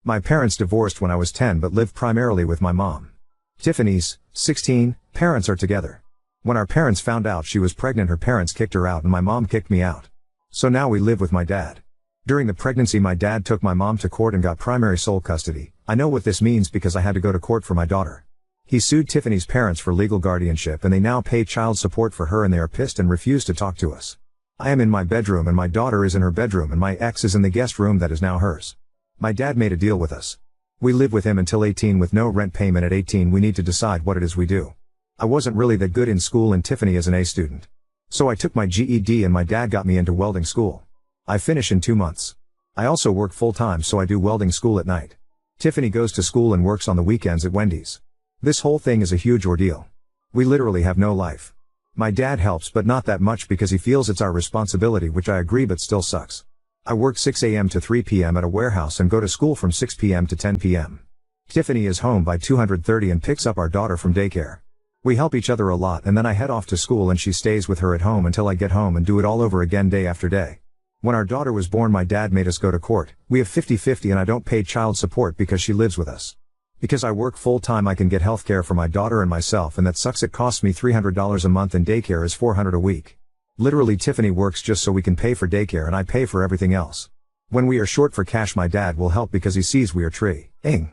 My parents divorced when I was 10 but live primarily with my mom. Tiffany's, 16, parents are together. When our parents found out she was pregnant, her parents kicked her out and my mom kicked me out. So now we live with my dad. During the pregnancy, my dad took my mom to court and got primary sole custody. I know what this means because I had to go to court for my daughter. He sued Tiffany's parents for legal guardianship and they now pay child support for her and they are pissed and refuse to talk to us. I am in my bedroom and my daughter is in her bedroom and my ex is in the guest room that is now hers. My dad made a deal with us. We live with him until 18 with no rent payment. At 18 we need to decide what it is we do. I wasn't really that good in school and Tiffany is an A student. So I took my GED and my dad got me into welding school. I finish in 2 months. I also work full-time, so I do welding school at night. Tiffany goes to school and works on the weekends at Wendy's. This whole thing is a huge ordeal. We literally have no life. My dad helps but not that much because he feels it's our responsibility, which I agree but still sucks. I work 6 a.m. to 3 p.m. at a warehouse and go to school from 6 p.m. to 10 p.m. Tiffany is home by 2:30 and picks up our daughter from daycare. We help each other a lot and then I head off to school and she stays with her at home until I get home and do it all over again day after day. When our daughter was born, my dad made us go to court. We have 50-50 and I don't pay child support because she lives with us. Because I work full-time I can get healthcare for my daughter and myself, and that sucks. It costs me $300 a month and daycare is $400 a week. Literally Tiffany works just so we can pay for daycare and I pay for everything else. When we are short for cash my dad will help because he sees we are trying.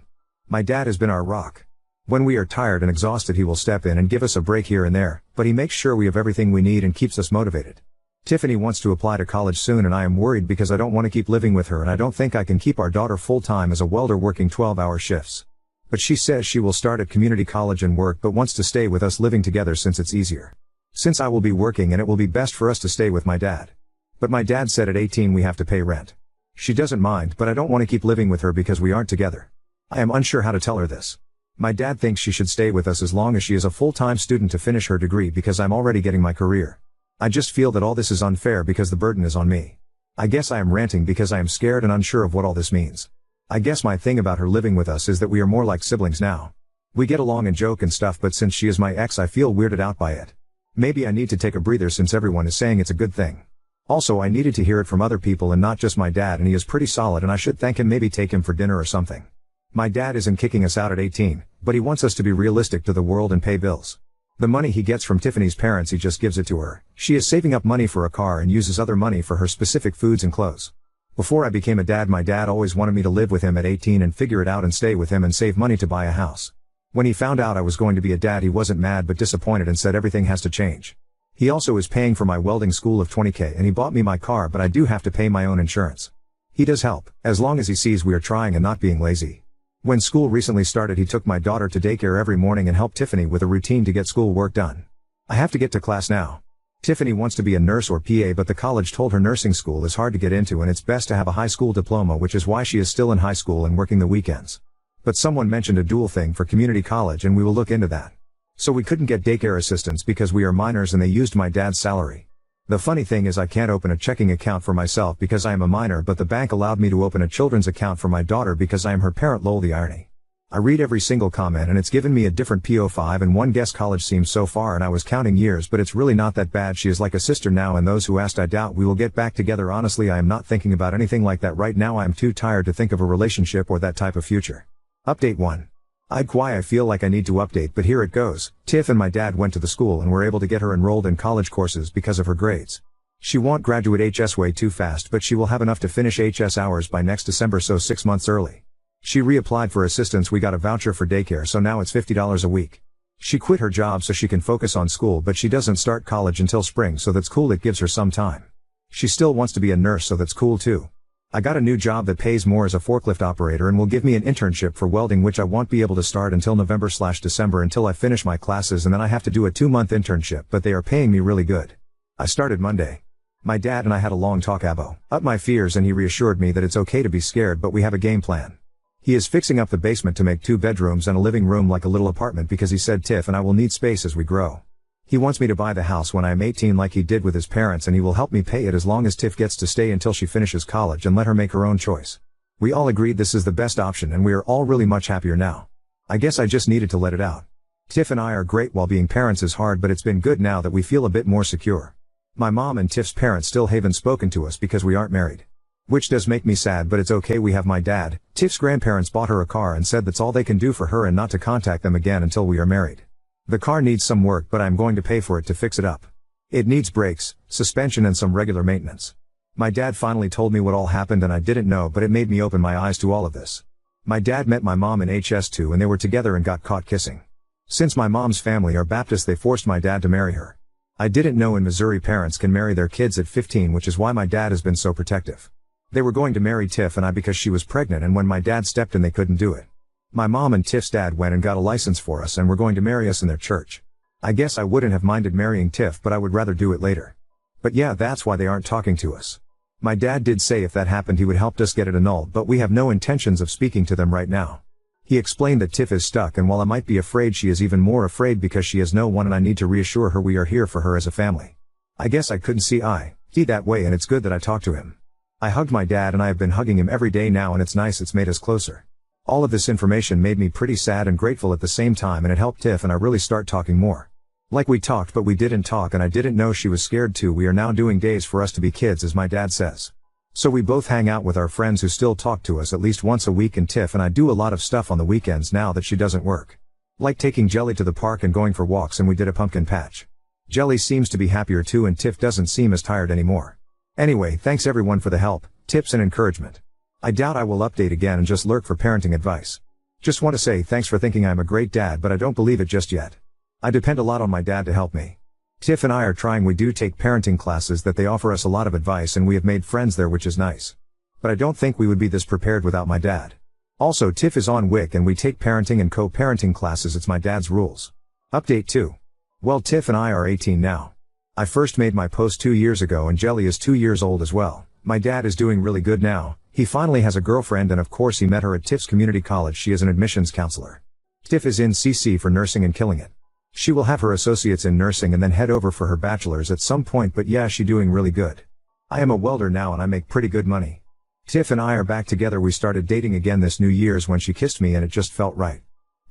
My dad has been our rock. When we are tired and exhausted he will step in and give us a break here and there, but he makes sure we have everything we need and keeps us motivated. Tiffany wants to apply to college soon and I am worried because I don't want to keep living with her and I don't think I can keep our daughter full-time as a welder working 12-hour shifts. But she says she will start at community college and work but wants to stay with us living together since it's easier. Since I will be working and it will be best for us to stay with my dad. But my dad said at 18 we have to pay rent. She doesn't mind, but I don't want to keep living with her because we aren't together. I am unsure how to tell her this. My dad thinks she should stay with us as long as she is a full-time student to finish her degree because I'm already getting my career. I just feel that all this is unfair because the burden is on me. I guess I am ranting because I am scared and unsure of what all this means. I guess my thing about her living with us is that we are more like siblings now. We get along and joke and stuff, but since she is my ex I feel weirded out by it. Maybe I need to take a breather since everyone is saying it's a good thing. Also I needed to hear it from other people and not just my dad, and he is pretty solid and I should thank him, maybe take him for dinner or something. My dad isn't kicking us out at 18, but he wants us to be realistic to the world and pay bills. The money he gets from Tiffany's parents he just gives it to her. She is saving up money for a car and uses other money for her specific foods and clothes. Before I became a dad my dad always wanted me to live with him at 18 and figure it out and stay with him and save money to buy a house. When he found out I was going to be a dad he wasn't mad but disappointed and said everything has to change. He also is paying for my welding school of $20,000 and he bought me my car, but I do have to pay my own insurance. He does help, as long as he sees we are trying and not being lazy. When school recently started he took my daughter to daycare every morning and helped Tiffany with a routine to get school work done. I have to get to class now. Tiffany wants to be a nurse or PA, but the college told her nursing school is hard to get into and it's best to have a high school diploma, which is why she is still in high school and working the weekends. But someone mentioned a dual thing for community college and we will look into that. So we couldn't get daycare assistance because we are minors and they used my dad's salary. The funny thing is I can't open a checking account for myself because I am a minor, but the bank allowed me to open a children's account for my daughter because I am her parent. Lol, the irony. I read every single comment and it's given me a different PO5 and one guess college seems so far and I was counting years, but it's really not that bad. She is like a sister now, and those who asked, I doubt we will get back together. Honestly I am not thinking about anything like that right now. I am too tired to think of a relationship or that type of future. Update 1. I feel like I need to update, but here it goes. Tiff and my dad went to the school and were able to get her enrolled in college courses because of her grades. She won't graduate HS way too fast, but she will have enough to finish HS hours by next December, so 6 months early. She reapplied for assistance, we got a voucher for daycare, so now it's $50 a week. She quit her job so she can focus on school, but she doesn't start college until spring, so that's cool, it gives her some time. She still wants to be a nurse, so that's cool too. I got a new job that pays more as a forklift operator and will give me an internship for welding, which I won't be able to start until November/December until I finish my classes, and then I have to do a 2-month internship, but they are paying me really good. I started Monday. My dad and I had a long talk about my fears and he reassured me that it's okay to be scared, but we have a game plan. He is fixing up the basement to make 2 bedrooms and a living room like a little apartment because he said Tiff and I will need space as we grow. He wants me to buy the house when I am 18 like he did with his parents, and he will help me pay it as long as Tiff gets to stay until she finishes college and let her make her own choice. We all agreed this is the best option and we are all really much happier now. I guess I just needed to let it out. Tiff and I are great while being parents is hard, but it's been good now that we feel a bit more secure. My mom and Tiff's parents still haven't spoken to us because we aren't married. Which does make me sad, but it's okay, we have my dad. Tiff's grandparents bought her a car and said that's all they can do for her and not to contact them again until we are married. The car needs some work, but I'm going to pay for it to fix it up. It needs brakes, suspension and some regular maintenance. My dad finally told me what all happened and I didn't know, but it made me open my eyes to all of this. My dad met my mom in HS2 and they were together and got caught kissing. Since my mom's family are Baptist, they forced my dad to marry her. I didn't know in Missouri parents can marry their kids at 15, which is why my dad has been so protective. They were going to marry Tiff and I because she was pregnant, and when my dad stepped in they couldn't do it. My mom and Tiff's dad went and got a license for us and were going to marry us in their church. I guess I wouldn't have minded marrying Tiff, but I would rather do it later. But yeah, that's why they aren't talking to us. My dad did say if that happened he would help us get it annulled, but we have no intentions of speaking to them right now. He explained that Tiff is stuck, and while I might be afraid, she is even more afraid because she has no one and I need to reassure her we are here for her as a family. I guess I couldn't see it that way, and it's good that I talked to him. I hugged my dad and I have been hugging him every day now, and it's nice, it's made us closer. All of this information made me pretty sad and grateful at the same time, and it helped Tiff and I really start talking more. Like we talked but we didn't talk, and I didn't know she was scared too. We are now doing days for us to be kids, as my dad says. So we both hang out with our friends who still talk to us at least once a week, and Tiff and I do a lot of stuff on the weekends now that she doesn't work. Like taking Jelly to the park and going for walks, and we did a pumpkin patch. Jelly seems to be happier too, and Tiff doesn't seem as tired anymore. Anyway, thanks everyone for the help, tips and encouragement. I doubt I will update again and just lurk for parenting advice. Just want to say thanks for thinking I'm a great dad, but I don't believe it just yet. I depend a lot on my dad to help me. Tiff and I are trying. We do take parenting classes that they offer us a lot of advice, and we have made friends there, which is nice. But I don't think we would be this prepared without my dad. Also, Tiff is on WIC and we take parenting and co-parenting classes. It's my dad's rules. Update 2. Well, Tiff and I are 18 now. I first made my post 2 years ago, and Jelly is 2 years old as well. My dad is doing really good now. He finally has a girlfriend, and of course he met her at Tiff's community college. She is an admissions counselor. Tiff is in CC for nursing and killing it. She will have her associates in nursing and then head over for her bachelor's at some point, but yeah, she doing really good. I am a welder now and I make pretty good money. Tiff and I are back together. We started dating again this New Year's when she kissed me and it just felt right.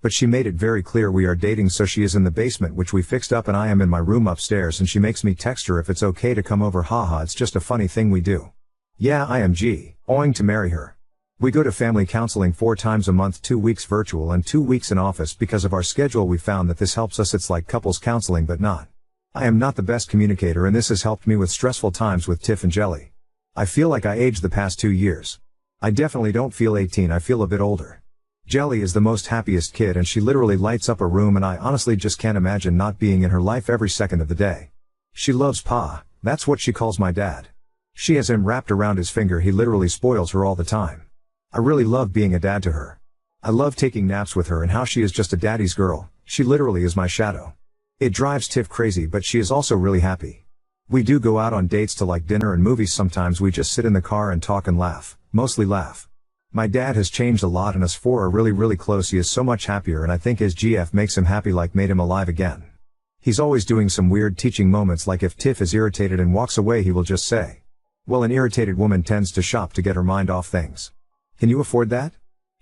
But she made it very clear we are dating, so she is in the basement, which we fixed up, and I am in my room upstairs, and she makes me text her if it's okay to come over. Haha, it's just a funny thing we do. Yeah, I am going to marry her. We go to family counseling 4 times a month, 2 weeks virtual and 2 weeks in office. Because of our schedule we found that this helps us. It's like couples counseling but not. I am not the best communicator, and this has helped me with stressful times with Tiff and Jelly. I feel like I aged the past 2 years. I definitely don't feel 18, I feel a bit older. Jelly is the most happiest kid and she literally lights up a room, and I honestly just can't imagine not being in her life every second of the day. She loves Pa, that's what she calls my dad. She has him wrapped around his finger. He literally spoils her all the time. I really love being a dad to her. I love taking naps with her and how she is just a daddy's girl. She literally is my shadow. It drives Tiff crazy, but she is also really happy. We do go out on dates to like dinner and movies. Sometimes we just sit in the car and talk and laugh, mostly laugh. My dad has changed a lot and us 4 are really close. He is so much happier, and I think his GF makes him happy, like made him alive again. He's always doing some weird teaching moments, like if Tiff is irritated and walks away he will just say, "Well, an irritated woman tends to shop to get her mind off things. Can you afford that?"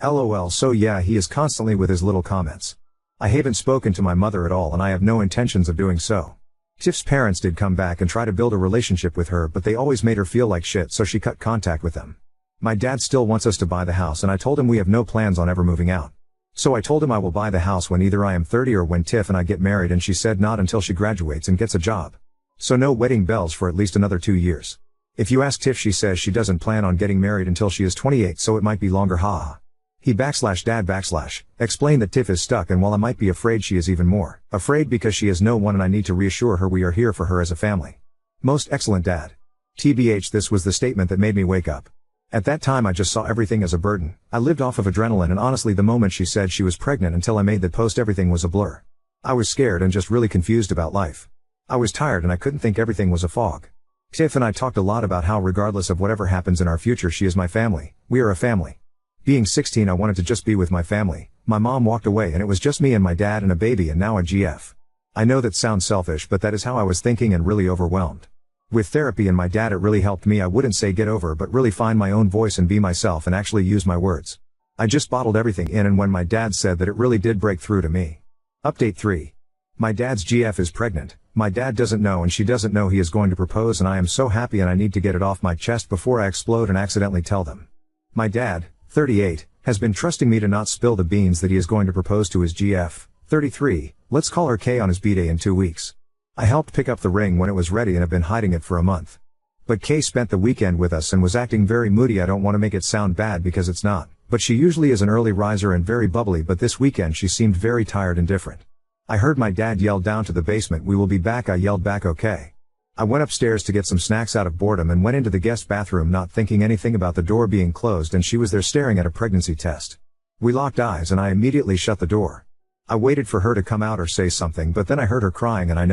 LOL. So yeah, he is constantly with his little comments. I haven't spoken to my mother at all and I have no intentions of doing so. Tiff's parents did come back and try to build a relationship with her, but they always made her feel like shit, so she cut contact with them. My dad still wants us to buy the house, and I told him we have no plans on ever moving out. So I told him I will buy the house when either I am 30 or when Tiff and I get married, and she said not until she graduates and gets a job. So no wedding bells for at least another 2 years. If you ask Tiff, she says she doesn't plan on getting married until she is 28, so it might be longer. Haha. He /dad/ explained that Tiff is stuck, and while I might be afraid, she is even more afraid because she has no one and I need to reassure her we are here for her as a family. Most excellent dad. TBH, this was the statement that made me wake up. At that time I just saw everything as a burden. I lived off of adrenaline, and honestly the moment she said she was pregnant until I made that post, everything was a blur. I was scared and just really confused about life. I was tired and I couldn't think, everything was a fog. Tiff and I talked a lot about how regardless of whatever happens in our future, she is my family. We are a family. Being 16, I wanted to just be with my family. My mom walked away and it was just me and my dad and a baby and now a GF. I know that sounds selfish, but that is how I was thinking and really overwhelmed. With therapy and my dad, it really helped me. I wouldn't say get over, but really find my own voice and be myself and actually use my words. I just bottled everything in, and when my dad said that, it really did break through to me. Update 3. My dad's GF is pregnant, my dad doesn't know and she doesn't know he is going to propose, and I am so happy and I need to get it off my chest before I explode and accidentally tell them. My dad, 38, has been trusting me to not spill the beans that he is going to propose to his GF, 33, let's call her K, on his B-day in 2 weeks. I helped pick up the ring when it was ready and have been hiding it for a month. But Kay spent the weekend with us and was acting very moody. I don't want to make it sound bad because it's not, but she usually is an early riser and very bubbly, but this weekend she seemed very tired and different. I heard my dad yell down to the basement, "We will be back." I yelled back, "Okay." I went upstairs to get some snacks out of boredom and went into the guest bathroom not thinking anything about the door being closed, and she was there staring at a pregnancy test. We locked eyes and I immediately shut the door. I waited for her to come out or say something, but then I heard her crying and I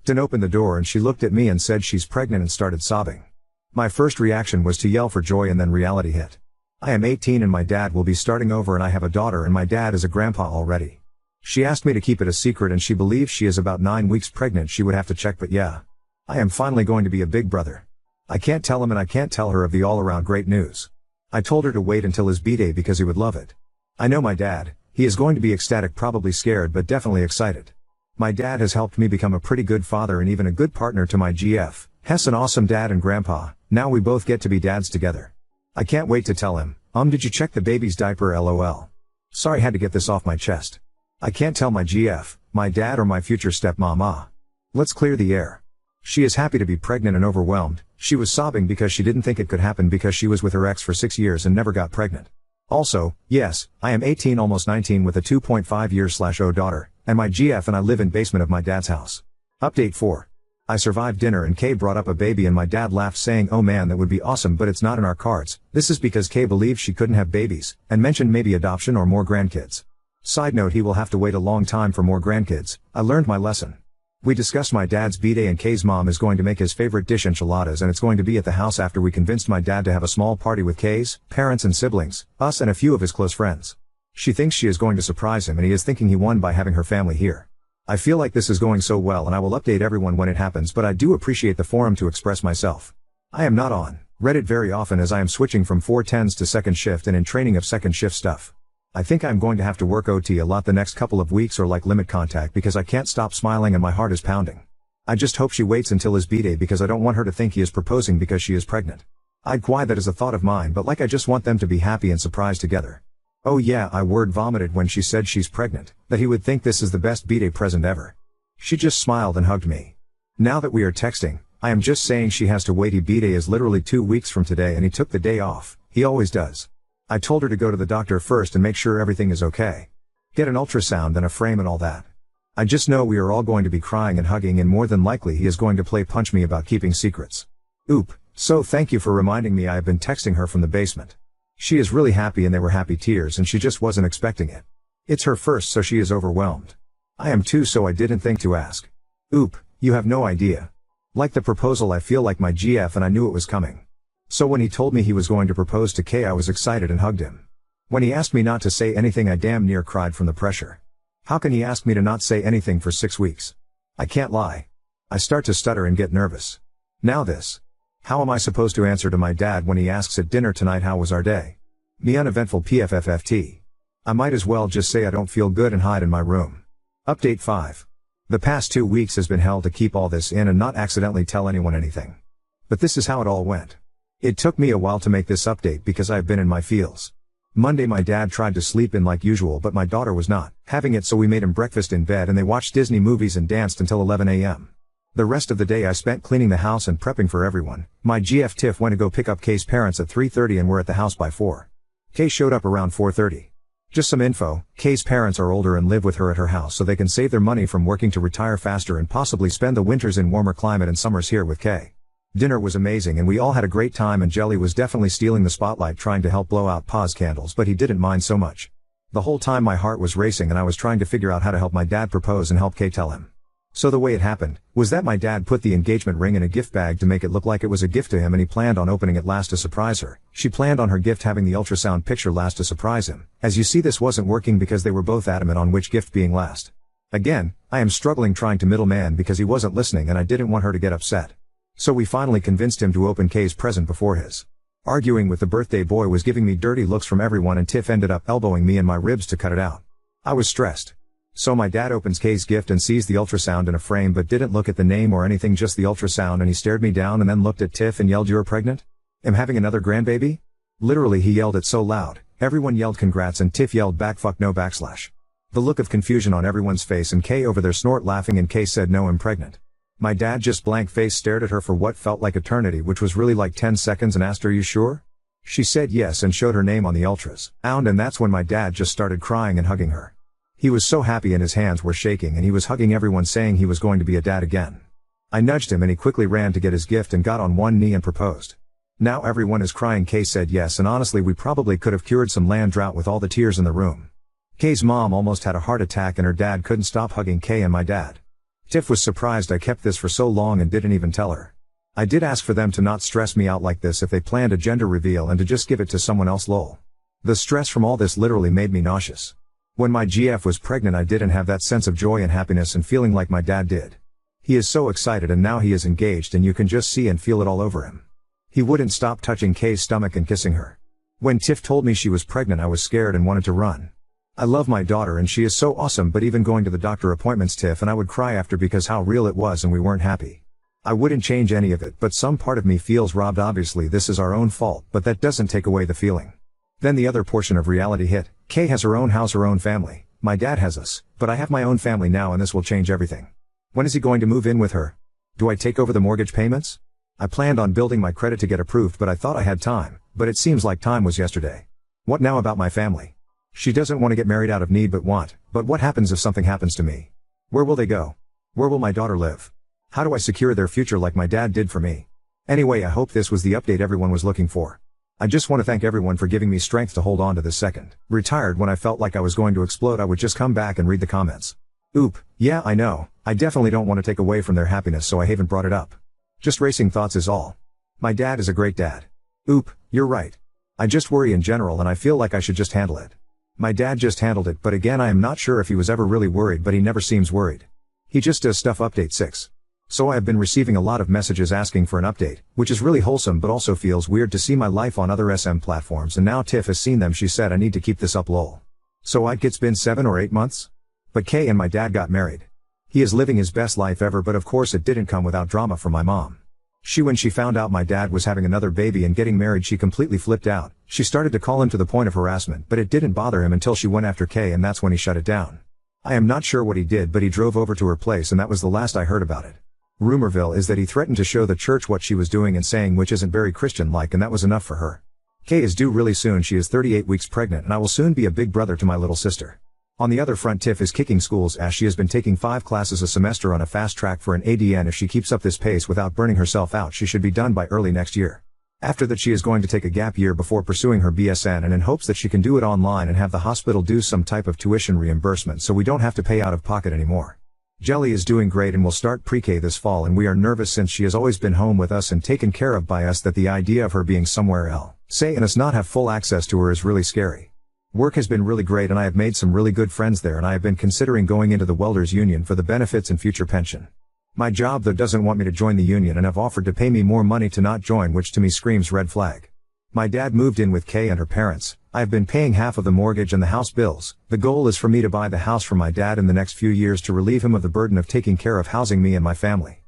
didn't open the door, and she looked at me and said she's pregnant and started sobbing. My first reaction was to yell for joy, and then reality hit. I am 18 and my dad will be starting over, and I have a daughter and my dad is a grandpa already. She asked me to keep it a secret and she believes she is about 9 weeks pregnant. She would have to check, but yeah. I am finally going to be a big brother. I can't tell him and I can't tell her of the all-around great news. I told her to wait until his B-day because he would love it. I know my dad, he is going to be ecstatic, probably scared but definitely excited. My dad has helped me become a pretty good father and even a good partner to my GF. Hess, an awesome dad and grandpa. Now we both get to be dads together. I can't wait to tell him. Did you check the baby's diaper? LOL. Sorry, had to get this off my chest. I can't tell my GF, my dad or my future stepmom. Let's clear the air. She is happy to be pregnant and overwhelmed. She was sobbing because she didn't think it could happen because she was with her ex for 6 years and never got pregnant. Also, yes, I am 18, almost 19, with a 2.5-year/old daughter, and my GF and I live in basement of my dad's house. Update 4. I survived dinner and Kay brought up a baby and my dad laughed saying, "Oh man, that would be awesome, but it's not in our cards." This is because Kay believes she couldn't have babies, and mentioned maybe adoption or more grandkids. Side note, he will have to wait a long time for more grandkids. I learned my lesson. We discussed my dad's B-day and Kay's mom is going to make his favorite dish, enchiladas, and it's going to be at the house after we convinced my dad to have a small party with Kay's parents and siblings, us and a few of his close friends. She thinks she is going to surprise him and he is thinking he won by having her family here. I feel like this is going so well and I will update everyone when it happens, but I do appreciate the forum to express myself. I am not on Reddit very often as I am switching from 410s to second shift and in training of second shift stuff. I think I'm going to have to work OT a lot the next couple of weeks or like limit contact because I can't stop smiling and my heart is pounding. I just hope she waits until his B-day because I don't want her to think he is proposing because she is pregnant. I'd quite that is a thought of mine, but like I just want them to be happy and surprised together. Oh yeah, I word vomited when she said she's pregnant, that he would think this is the best B-day present ever. She just smiled and hugged me. Now that we are texting, I am just saying she has to wait. He B-day is literally 2 weeks from today and he took the day off. He always does. I told her to go to the doctor first and make sure everything is okay. Get an ultrasound and a frame and all that. I just know we are all going to be crying and hugging, and more than likely he is going to play punch me about keeping secrets. Oop, so thank you for reminding me. I have been texting her from the basement. She is really happy and they were happy tears and she just wasn't expecting it. It's her first, so she is overwhelmed. I am too, so I didn't think to ask. Oop, you have no idea. Like the proposal, I feel like my GF and I knew it was coming. So when he told me he was going to propose to Kay, I was excited and hugged him. When he asked me not to say anything, I damn near cried from the pressure. How can he ask me to not say anything for 6 weeks? I can't lie. I start to stutter and get nervous. Now this. How am I supposed to answer to my dad when he asks at dinner tonight how was our day? Me uneventful PFFFT. I might as well just say I don't feel good and hide in my room. Update 5. The past 2 weeks has been hell to keep all this in and not accidentally tell anyone anything. But this is how it all went. It took me a while to make this update because I've been in my feels. Monday my dad tried to sleep in like usual, but my daughter was not having it, so we made him breakfast in bed and they watched Disney movies and danced until 11 a.m. The rest of the day I spent cleaning the house and prepping for everyone. My GF Tiff went to go pick up Kay's parents at 3:30 and were at the house by 4. Kay showed up around 4:30. Just some info, Kay's parents are older and live with her at her house so they can save their money from working to retire faster and possibly spend the winters in warmer climate and summers here with Kay. Dinner was amazing and we all had a great time, and Jelly was definitely stealing the spotlight trying to help blow out Pa's candles, but he didn't mind so much. The whole time my heart was racing and I was trying to figure out how to help my dad propose and help Kay tell him. So the way it happened was that my dad put the engagement ring in a gift bag to make it look like it was a gift to him, and he planned on opening it last to surprise her. She planned on her gift having the ultrasound picture last to surprise him. As you see, this wasn't working because they were both adamant on which gift being last. Again, I am struggling trying to middleman because he wasn't listening and I didn't want her to get upset. So we finally convinced him to open Kay's present before his. Arguing with the birthday boy was giving me dirty looks from everyone, and Tiff ended up elbowing me in my ribs to cut it out. I was stressed. So my dad opens Kay's gift and sees the ultrasound in a frame but didn't look at the name or anything, just the ultrasound, and he stared me down and then looked at Tiff and yelled, "You're pregnant? I'm having another grandbaby?" Literally, he yelled it so loud, everyone yelled congrats and Tiff yelled back, "Fuck no !" The look of confusion on everyone's face and Kay over there snort laughing, and Kay said, "No, I'm pregnant." My dad just blank face stared at her for what felt like eternity, which was really like 10 seconds, and asked, "Are you sure?" She said yes and showed her name on the ultras. And that's when my dad just started crying and hugging her. He was so happy and his hands were shaking and he was hugging everyone saying he was going to be a dad again. I nudged him and he quickly ran to get his gift and got on one knee and proposed. Now everyone is crying. Kay said yes, and honestly we probably could have cured some land drought with all the tears in the room. Kay's mom almost had a heart attack and her dad couldn't stop hugging Kay and my dad. Tiff was surprised I kept this for so long and didn't even tell her. I did ask for them to not stress me out like this if they planned a gender reveal and to just give it to someone else, lol. The stress from all this literally made me nauseous. When my GF was pregnant I didn't have that sense of joy and happiness and feeling like my dad did. He is so excited and now he is engaged and you can just see and feel it all over him. He wouldn't stop touching Kay's stomach and kissing her. When Tiff told me she was pregnant I was scared and wanted to run. I love my daughter and she is so awesome, but even going to the doctor appointments, Tiff and I would cry after because how real it was and we weren't happy. I wouldn't change any of it, but some part of me feels robbed. Obviously this is our own fault, but that doesn't take away the feeling. Then the other portion of reality hit. Kay has her own house, her own family. My dad has us, but I have my own family now and this will change everything. When is he going to move in with her? Do I take over the mortgage payments? I planned on building my credit to get approved, but I thought I had time, but it seems like time was yesterday. What now about my family? She doesn't want to get married out of need but what happens if something happens to me? Where will they go? Where will my daughter live? How do I secure their future like my dad did for me? Anyway, I hope this was the update everyone was looking for. I just want to thank everyone for giving me strength to hold on to this second. Retired when I felt like I was going to explode, I would just come back and read the comments. Oop, yeah I know, I definitely don't want to take away from their happiness so I haven't brought it up. Just racing thoughts is all. My dad is a great dad. Oop, you're right. I just worry in general and I feel like I should just handle it. My dad just handled it, but again I am not sure if he was ever really worried, but he never seems worried. He just does stuff. Update 6. So I have been receiving a lot of messages asking for an update, which is really wholesome but also feels weird to see my life on other SM platforms, and now Tiff has seen them. She said I need to keep this up, lol. So it's been 7 or 8 months? But Kay and my dad got married. He is living his best life ever, but of course it didn't come without drama from my mom. When she found out my dad was having another baby and getting married, she completely flipped out. She started to call him to the point of harassment, but it didn't bother him until she went after Kay, and that's when he shut it down. I am not sure what he did, but he drove over to her place and that was the last I heard about it. Rumorville is that he threatened to show the church what she was doing and saying, which isn't very Christian-like, and that was enough for her. Kay is due really soon. She is 38 weeks pregnant and I will soon be a big brother to my little sister. On the other front, Tiff is kicking school's ass. She has been taking 5 classes a semester on a fast track for an ADN. If she keeps up this pace without burning herself out, she should be done by early next year. After that she is going to take a gap year before pursuing her BSN, and in hopes that she can do it online and have the hospital do some type of tuition reimbursement so we don't have to pay out of pocket anymore. Jelly is doing great and will start pre-K this fall, and we are nervous since she has always been home with us and taken care of by us, that the idea of her being somewhere else, and us not have full access to her is really scary. Work has been really great and I have made some really good friends there, and I have been considering going into the welders union for the benefits and future pension. My job though doesn't want me to join the union and have offered to pay me more money to not join, which to me screams red flag. My dad moved in with Kay and her parents. I have been paying half of the mortgage and the house bills. The goal is for me to buy the house for my dad in the next few years to relieve him of the burden of taking care of housing me and my family.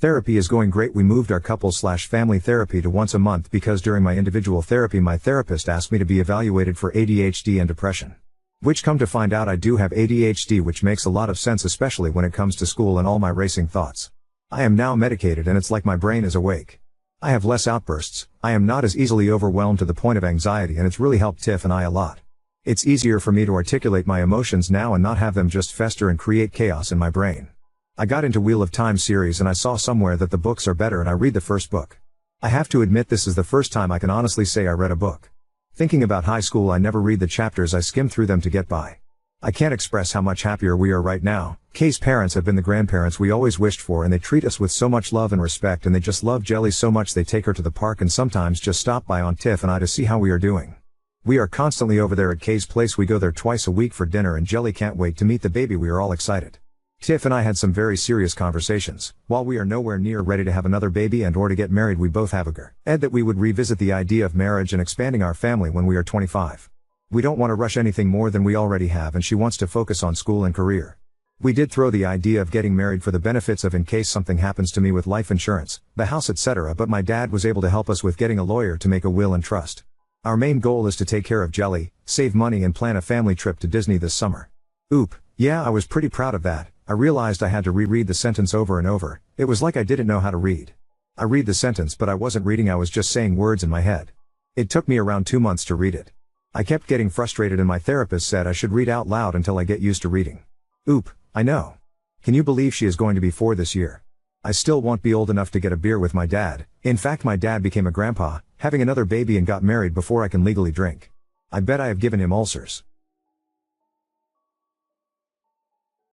Therapy is going great. We moved our couple/family therapy to once a month because during my individual therapy my therapist asked me to be evaluated for ADHD and depression. Which, come to find out, I do have ADHD, which makes a lot of sense, especially when it comes to school and all my racing thoughts. I am now medicated and it's like my brain is awake. I have less outbursts, I am not as easily overwhelmed to the point of anxiety, and it's really helped Tiff and I a lot. It's easier for me to articulate my emotions now and not have them just fester and create chaos in my brain. I got into Wheel of Time series and I saw somewhere that the books are better, and I read the first book. I have to admit this is the first time I can honestly say I read a book. Thinking about high school, I never read the chapters, I skim through them to get by. I can't express how much happier we are right now. Kay's parents have been the grandparents we always wished for, and they treat us with so much love and respect, and they just love Jelly so much they take her to the park and sometimes just stop by on Tiff and I to see how we are doing. We are constantly over there at Kay's place. We go there twice a week for dinner and Jelly can't wait to meet the baby. We are all excited. Tiff and I had some very serious conversations. While we are nowhere near ready to have another baby and or to get married, we both have agreed that we would revisit the idea of marriage and expanding our family when we are 25. We don't want to rush anything more than we already have, and she wants to focus on school and career. We did throw the idea of getting married for the benefits of in case something happens to me with life insurance, the house, etc., but my dad was able to help us with getting a lawyer to make a will and trust. Our main goal is to take care of Jelly, save money and plan a family trip to Disney this summer. Oop, yeah, I was pretty proud of that. I realized I had to reread the sentence over and over. It was like I didn't know how to read. I read the sentence, but I wasn't reading, I was just saying words in my head. It took me around 2 months to read it. I kept getting frustrated and my therapist said I should read out loud until I get used to reading. Oop, I know. Can you believe she is going to be 4 this year? I still won't be old enough to get a beer with my dad. In fact, my dad became a grandpa, having another baby and got married before I can legally drink. I bet I have given him ulcers.